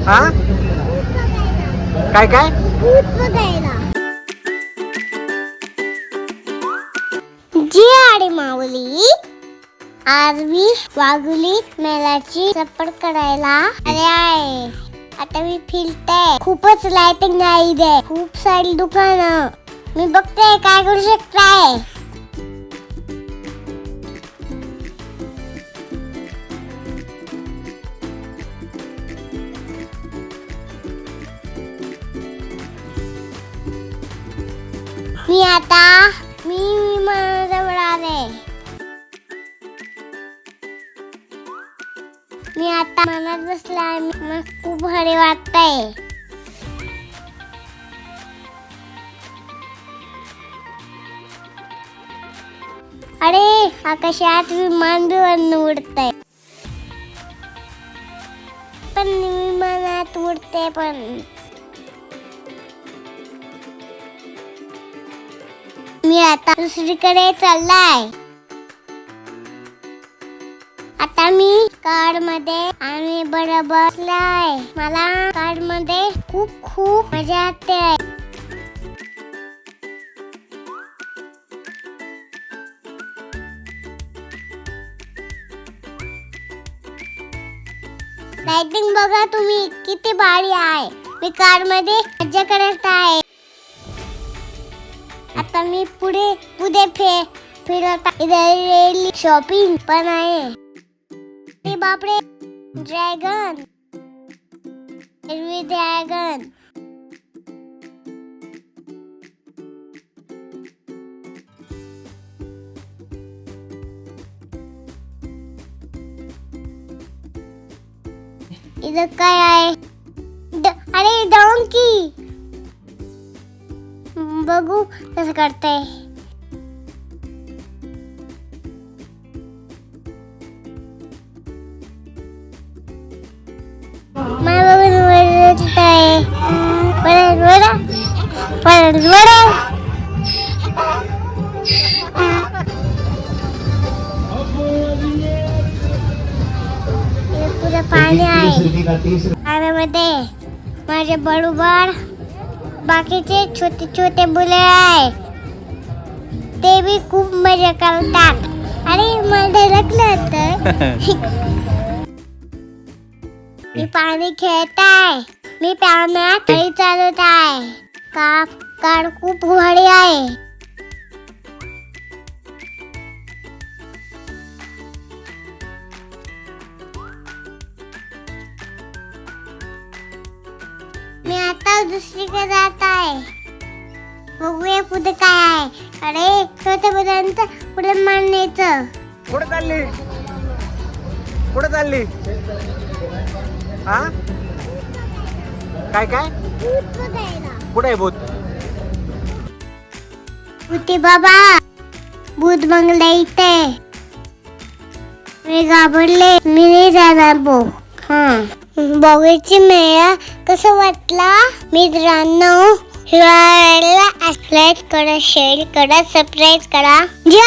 हा काय काय जी आडी माऊली, आज मी वाघुली मेलाची चप्पड करायला आले आहे. आता मी फिरते, खूपच लाइटिंग आहे इथे, खूप सारी दुकानं. मी बघते काय करू शकताय. मी विमानाजवळ आले. मी आता मनात बसलाय. मला खूप भारी वाटतंय. अरे आकाशात विमान बिमान उडतंय. पण विमानात उडते पण. मी आता दुसरीकडे चाललाय. आता मी कार मध्ये आणि बरोबर बसलाय. मला कार मध्ये खूप खूप मजा येते. लाइटिंग बघा तुम्ही किती भारी आहे. मी कार मध्ये मजा करत आहे. आता मी पुढे फिरत इथे शॉपिंग पण आहे. अरे बापरे, ड्रॅगन, ड्रॅगन. इथं काय आहे? अरे डॉंकी. बघू कसं करते. मला बघून वरडत आहे. पुढे पाणी आहे. पाण्यामध्ये माझे बरोबर बाकीचे छोटे छोटे मुले आहे. ते भी खूप मजा करतात. अरे मला धडकलं तर. मी पाणी खेळत आहे. मी पाण्यात गाडी चालवत आहे. कार खूप भारी आहे. मी आता दुसरीकडे जात आहे. बघूया पुढे काय आहे. अरे छोट्या मुलांचं पुढे मारण्याचं. कुठे चालली? कुठे चालली? हा काय काय कुठे आहे भूत? भूती बाबा, भूत बंगला इथे. मी घाबरले. मी नाही जाणार भाऊ. बघायची मेळा कसं वाटला मित्रांनो? लाईक करा, शेअर करा, सबस्क्राईब करा. जे